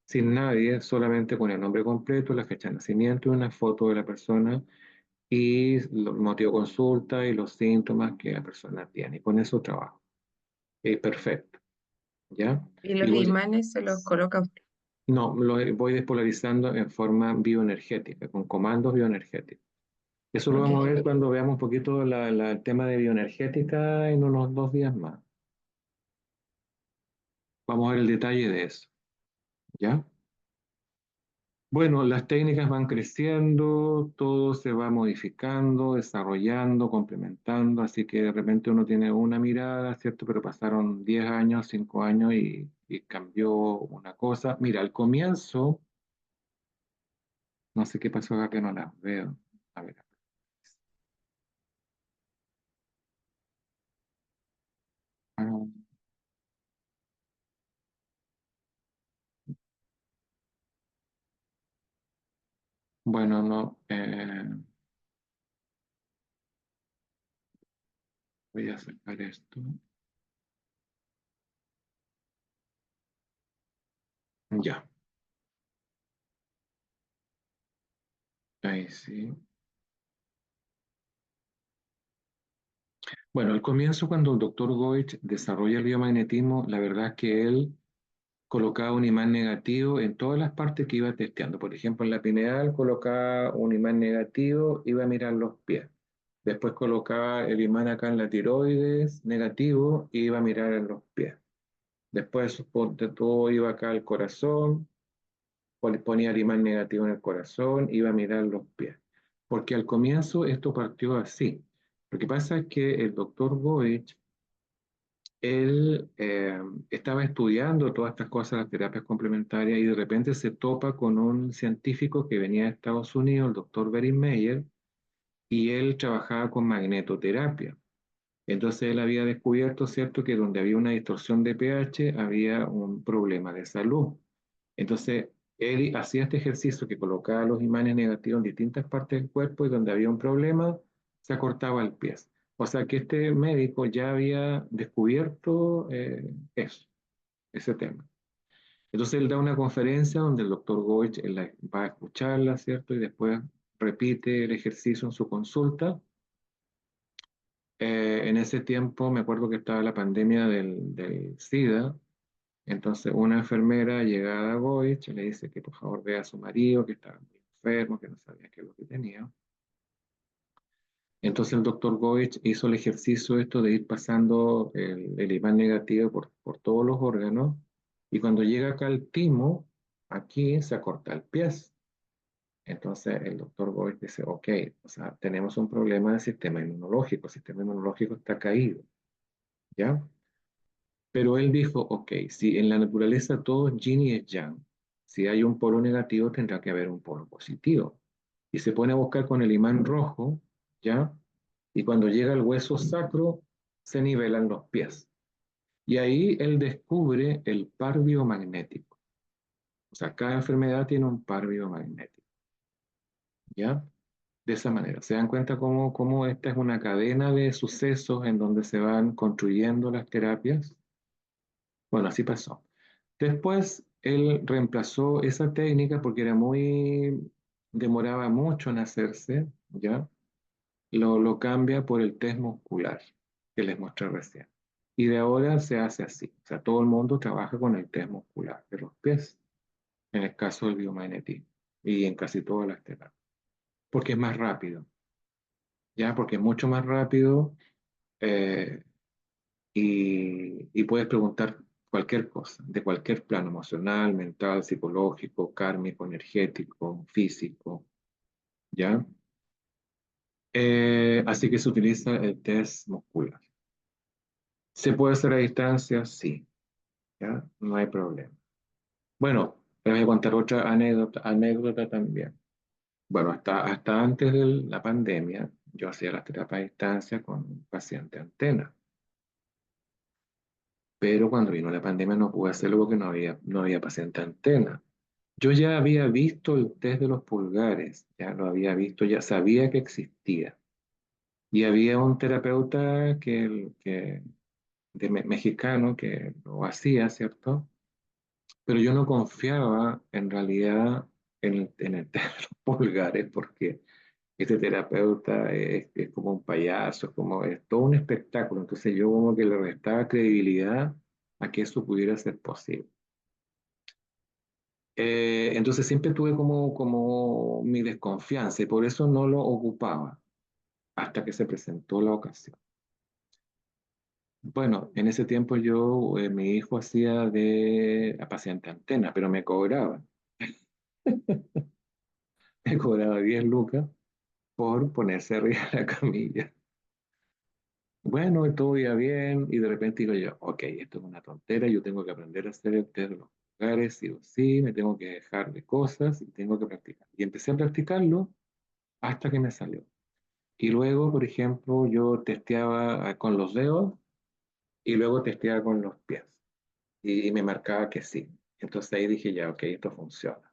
S1: sin nadie, solamente con el nombre completo, la fecha de nacimiento y una foto de la persona y el motivo de consulta y los síntomas que la persona tiene. Y con eso trabajo. Perfecto, ¿ya?
S3: Y
S1: Y
S3: los
S1: voy,
S3: imanes se los coloca usted.
S1: no, lo voy despolarizando en forma bioenergética, con comandos bioenergéticos. Eso lo vamos a ver cuando veamos un poquito el tema de bioenergética en unos 2 días más. Vamos a ver el detalle de eso, ¿ya? Bueno, las técnicas van creciendo, todo se va modificando, desarrollando, complementando, así que de repente uno tiene una mirada, ¿cierto? Pero pasaron 10 años, 5 años y cambió una cosa. Mira, al comienzo, no sé qué pasó acá que no las veo. A ver. Ah, bueno, no, voy a sacar esto. Ya, ahí sí. Bueno, al comienzo, cuando el doctor Goich desarrolla el biomagnetismo, la verdad es que él colocaba un imán negativo en todas las partes que iba testeando. Por ejemplo, en la pineal colocaba un imán negativo, iba a mirar los pies. Después colocaba el imán acá en la tiroides negativo, y iba a mirar en los pies. Después, ponte todo, iba acá al corazón, ponía el imán negativo en el corazón, iba a mirar los pies. Porque al comienzo esto partió así. Lo que pasa es que el doctor Goich, él estaba estudiando todas estas cosas, las terapias complementarias, y de repente se topa con un científico que venía de Estados Unidos, el doctor Berin Meyer, y él trabajaba con magnetoterapia. Entonces él había descubierto, ¿cierto?, que donde había una distorsión de pH había un problema de salud. Entonces él hacía este ejercicio que colocaba los imanes negativos en distintas partes del cuerpo, y donde había un problema se acortaba el pie. O sea que este médico ya había descubierto eso, ese tema. Entonces él da una conferencia donde el doctor Goich va a escucharla, ¿cierto? Y después repite el ejercicio en su consulta. En ese tiempo me acuerdo que estaba la pandemia del SIDA. Entonces una enfermera llegada a Goich le dice que por favor vea a su marido, que estaba muy enfermo, que no sabía qué es lo que tenía. Entonces el doctor Goich hizo el ejercicio esto de ir pasando el imán negativo por todos los órganos, y cuando llega acá al timo, aquí se acorta el pie. Entonces el doctor Goich dice, ok, o sea, tenemos un problema del sistema inmunológico, el sistema inmunológico está caído, ¿ya? Pero él dijo, ok, si en la naturaleza todo es yin y es yang, si hay un polo negativo tendrá que haber un polo positivo. Y se pone a buscar con el imán rojo, ¿ya? Y cuando llega al hueso sacro, se nivelan los pies. Y ahí él descubre el par biomagnético. O sea, cada enfermedad tiene un par biomagnético, ¿ya? De esa manera. ¿Se dan cuenta cómo esta es una cadena de sucesos en donde se van construyendo las terapias? Bueno, así pasó. Después él reemplazó esa técnica porque demoraba mucho en hacerse, ¿ya? Lo cambia por el test muscular que les mostré recién. Y de ahora se hace así. O sea, todo el mundo trabaja con el test muscular de los pies, en el caso del biomagnetismo y en casi todas las terapias. Porque es más rápido, ¿ya? Porque es mucho más rápido, eh, y puedes preguntar cualquier cosa, de cualquier plano emocional, mental, psicológico, kármico, energético, físico, ¿ya? Así que se utiliza el test muscular. ¿Se puede hacer a distancia? Sí, ¿ya? No hay problema. Bueno, les voy a contar otra anécdota también. Bueno, hasta antes de la pandemia, yo hacía las terapias a distancia con paciente antena. Pero cuando vino la pandemia no pude hacerlo porque no había paciente antena. Yo ya había visto el test de los pulgares, ya lo había visto, ya sabía que existía. Y había un terapeuta mexicano que lo hacía, ¿cierto? Pero yo no confiaba en realidad en el test de los pulgares, porque este terapeuta es como un payaso, es todo un espectáculo. Entonces yo como que le restaba credibilidad a que eso pudiera ser posible. Entonces siempre tuve como mi desconfianza, y por eso no lo ocupaba. hasta que se presentó la ocasión. Bueno, en ese tiempo yo, mi hijo hacía de paciente antena, pero me cobraba. Me cobraba 10 lucas por ponerse arriba de la camilla. Bueno, todo iba bien y de repente digo yo, ok, esto es una tontera, yo tengo que aprender a hacer el test de los lugares, sí o sí, me tengo que dejar de cosas y tengo que practicar. Y empecé a practicarlo hasta que me salió. Y luego, por ejemplo, yo testeaba con los dedos y luego testeaba con los pies. Y me marcaba que sí. Entonces ahí dije ya, ok, esto funciona.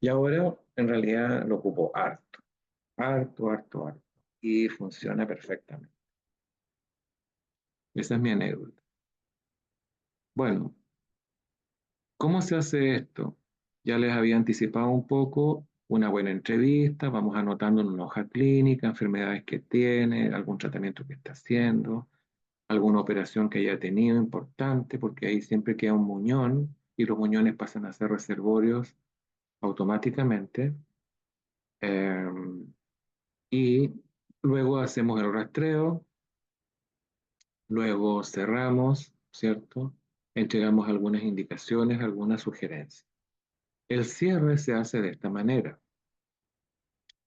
S1: Y ahora en realidad lo ocupo harto, harto, harto, harto. Y funciona perfectamente. Esa es mi anécdota. Bueno, ¿cómo se hace esto? Ya les había anticipado un poco una buena entrevista, vamos anotando en una hoja clínica, enfermedades que tiene, algún tratamiento que está haciendo, alguna operación que haya tenido importante, porque ahí siempre queda un muñón y los muñones pasan a ser reservorios automáticamente. Y luego hacemos el rastreo, luego cerramos, ¿cierto? Entregamos algunas indicaciones, algunas sugerencias. El cierre se hace de esta manera.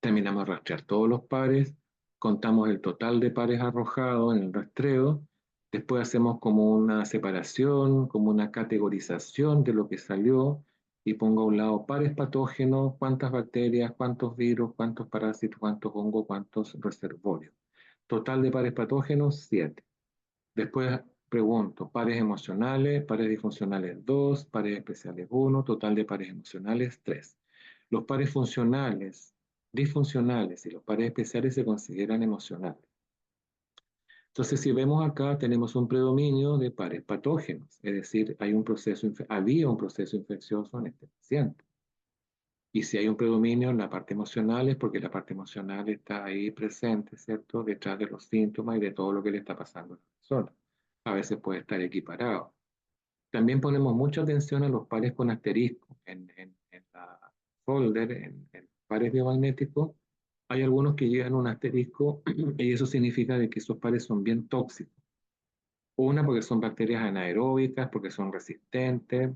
S1: Terminamos de rastrear todos los pares, contamos el total de pares arrojados en el rastreo, después hacemos como una separación, como una categorización de lo que salió y pongo a un lado pares patógenos, cuántas bacterias, cuántos virus, cuántos parásitos, cuántos hongos, cuántos reservorios. Total de pares patógenos, 7. Después pregunto, pares emocionales, pares disfuncionales 2, pares especiales 1, total de pares emocionales 3. Los pares funcionales, disfuncionales y los pares especiales se consideran emocionales. Entonces, si vemos acá, tenemos un predominio de pares patógenos, es decir, había un proceso infeccioso en este paciente. Y si hay un predominio en la parte emocional es porque la parte emocional está ahí presente, ¿cierto? Detrás de los síntomas y de todo lo que le está pasando a la persona. A veces puede estar equiparado. También ponemos mucha atención a los pares con asterisco. En la folder, en pares biomagnéticos, hay algunos que llevan un asterisco y eso significa de que esos pares son bien tóxicos. Una, porque son bacterias anaeróbicas, porque son resistentes,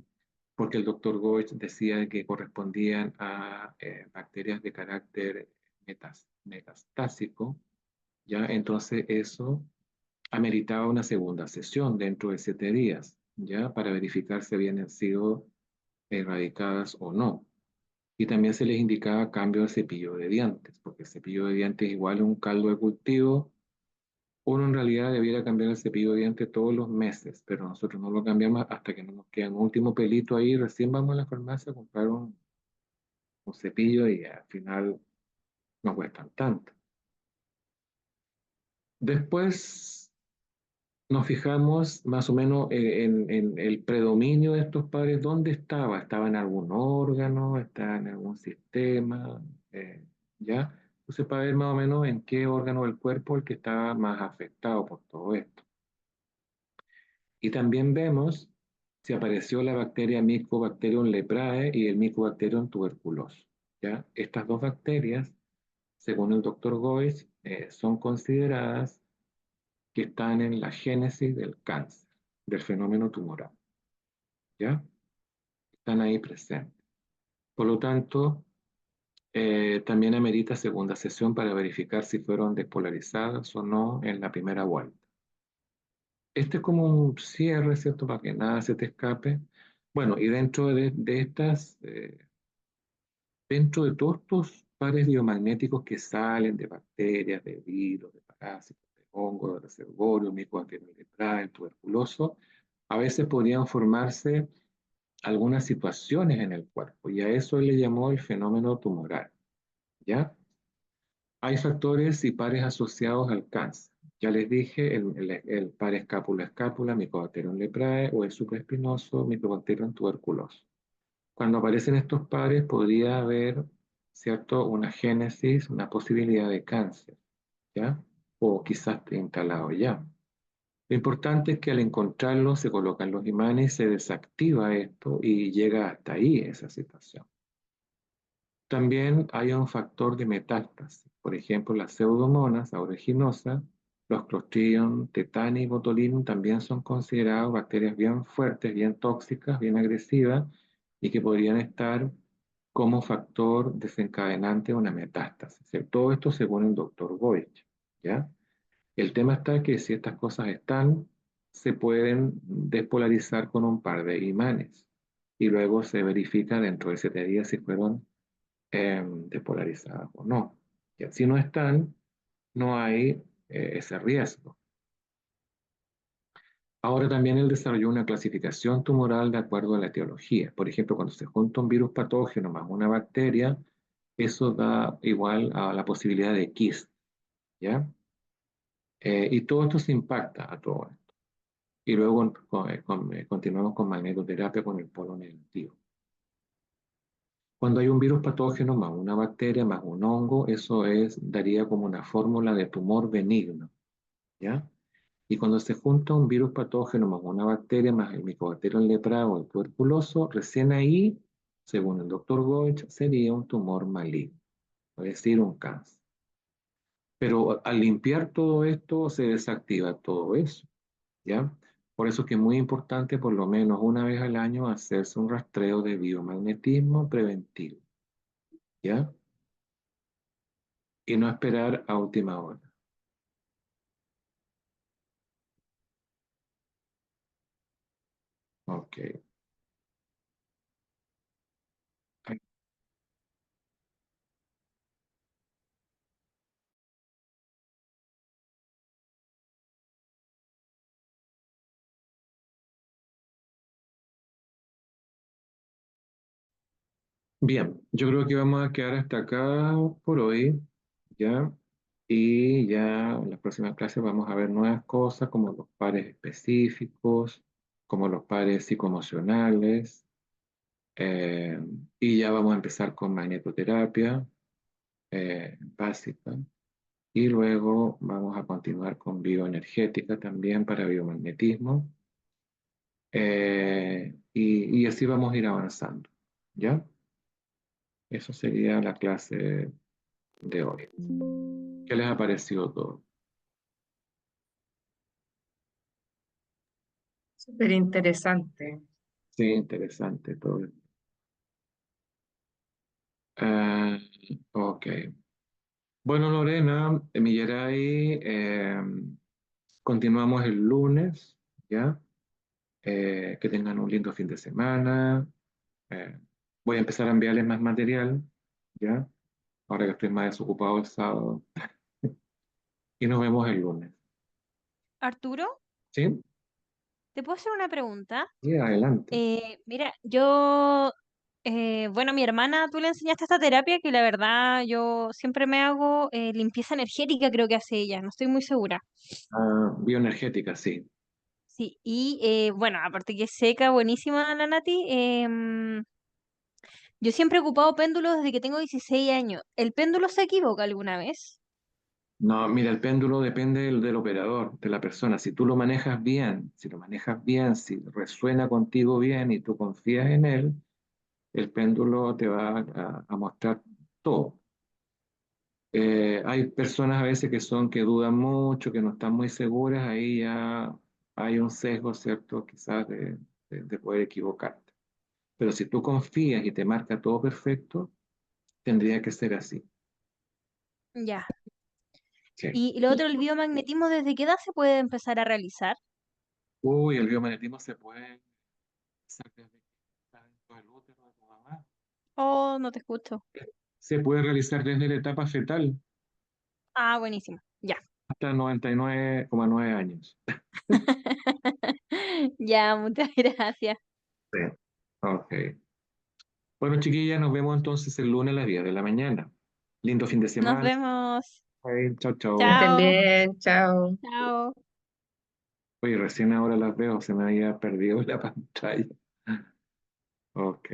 S1: porque el doctor Goetz decía que correspondían a bacterias de carácter metastásico, ¿ya? Entonces eso ameritaba una segunda sesión dentro de 7 días, ¿ya? Para verificar si habían sido erradicadas o no. Y también se les indicaba cambio de cepillo de dientes, porque el cepillo de dientes es igual a un caldo de cultivo. Uno en realidad debiera cambiar el cepillo de dientes todos los meses, pero nosotros no lo cambiamos hasta que no nos queda un último pelito ahí. Recién vamos a la farmacia a comprar un cepillo y al final no cuestan tanto. Después nos fijamos más o menos en el predominio de estos padres. ¿Dónde estaba? ¿Estaba en algún órgano? ¿Estaba en algún sistema? ¿Ya? Entonces, para ver más o menos en qué órgano del cuerpo el que estaba más afectado por todo esto. Y también vemos si apareció la bacteria Mycobacterium leprae y el Mycobacterium tuberculosis. ¿Ya? Estas dos bacterias, según el doctor Goetz, son consideradas que están en la génesis del cáncer, del fenómeno tumoral. ¿Ya? Están ahí presentes. Por lo tanto, también amerita segunda sesión para verificar si fueron despolarizadas o no en la primera vuelta. Este es como un cierre, ¿cierto? Para que nada se te escape. Bueno, y dentro de todos estos pares biomagnéticos que salen de bacterias, de virus, de parásitos, de hongos, de reservorios, micobacterium leprae, tuberculoso, a veces podrían formarse algunas situaciones en el cuerpo, y a eso él le llamó el fenómeno tumoral, ¿ya? Hay factores y pares asociados al cáncer. Ya les dije, el par escápula-escápula, Mycobacterium leprae, o el supraespinoso, Mycobacterium tuberculoso. Cuando aparecen estos pares podría haber, ¿cierto?, una génesis, una posibilidad de cáncer, ¿ya? O quizás instalado ya. Lo importante es que al encontrarlo se colocan los imanes, se desactiva esto y llega hasta ahí esa situación. También hay un factor de metástasis. Por ejemplo, las pseudomonas aeruginosa, los Clostridium tetani y botulinum también son considerados bacterias bien fuertes, bien tóxicas, bien agresivas y que podrían estar como factor desencadenante de una metástasis. O sea, todo esto según el doctor Goich, ¿ya? El tema está que si estas cosas están, se pueden despolarizar con un par de imanes y luego se verifica dentro de 7 días si fueron despolarizadas o no. ¿Ya? Si no están, no hay ese riesgo. Ahora también él desarrolló una clasificación tumoral de acuerdo a la etiología. Por ejemplo, cuando se junta un virus patógeno más una bacteria, eso da igual a la posibilidad de KISS, ¿ya? Y todo esto se impacta a todo esto. Y luego continuamos con magnetoterapia con el polo negativo. Cuando hay un virus patógeno más una bacteria más un hongo, daría como una fórmula de tumor benigno, ¿ya? Y cuando se junta un virus patógeno más una bacteria más el Mycobacterium leprae o el tuberculoso, recién ahí, según el doctor Goich, sería un tumor maligno, es decir, un cáncer. Pero al limpiar todo esto, se desactiva todo eso, ¿ya? Por eso es que es muy importante, por lo menos una vez al año, hacerse un rastreo de biomagnetismo preventivo, ¿ya? Y no esperar a última hora. Ok. Bien, yo creo que vamos a quedar hasta acá por hoy, ¿ya? Y ya en las próximas clases vamos a ver nuevas cosas como los pares específicos, como los pares psicoemocionales, eh, y ya vamos a empezar con magnetoterapia básica, y luego vamos a continuar con bioenergética también para biomagnetismo, y así vamos a ir avanzando, ¿ya? Eso sería la clase de hoy. ¿Qué les ha parecido todo?
S3: Súper interesante.
S1: Sí, interesante todo. Ah, ok. Bueno, Lorena, Millaray, continuamos el lunes, ¿ya? Que tengan un lindo fin de semana. Eh, Voy a empezar a enviarles más material, ¿ya? Ahora que estoy más desocupado el sábado. Y nos vemos el lunes.
S4: Arturo,
S1: ¿Sí?
S4: ¿te puedo hacer una pregunta?
S1: Sí, adelante.
S4: Mira, yo, bueno, a mi hermana tú le enseñaste esta terapia que la verdad yo siempre me hago limpieza energética, creo que hace ella, no estoy muy segura.
S1: Ah, bioenergética, sí.
S4: Sí, y bueno, aparte que es seca, buenísima la Nati, yo siempre he ocupado péndulos desde que tengo 16 años. ¿El péndulo se equivoca alguna vez?
S1: No, mira, el péndulo depende del operador, de la persona. Si tú lo manejas bien, si lo manejas bien, si resuena contigo bien y tú confías en él, el péndulo te va a mostrar todo. Hay personas a veces que dudan mucho, que no están muy seguras, ahí ya hay un sesgo, ¿cierto? Quizás de poder equivocarte. Pero si tú confías y te marca todo perfecto, tendría que ser así.
S4: Ya.
S1: Sí.
S4: Y lo otro, el biomagnetismo, ¿desde qué edad se puede empezar a realizar?
S1: Uy, el biomagnetismo se puede hacer desde que está dentro del útero de tu mamá.
S4: Oh, no te escucho.
S1: Se puede realizar desde la etapa fetal
S4: Ah, buenísimo. Ya.
S1: hasta 99,9 años.
S4: Ya, muchas gracias.
S1: Sí. Ok. Bueno, chiquillas, nos vemos entonces el lunes a las 10 de la mañana. Lindo fin de
S4: Nos
S1: semana.
S4: vemos.
S1: Chao,
S3: Que
S1: chao.
S3: estén
S4: Chao.
S3: bien, chao.
S4: Chao.
S1: Oye, recién ahora las veo, se me había perdido la pantalla. Ok.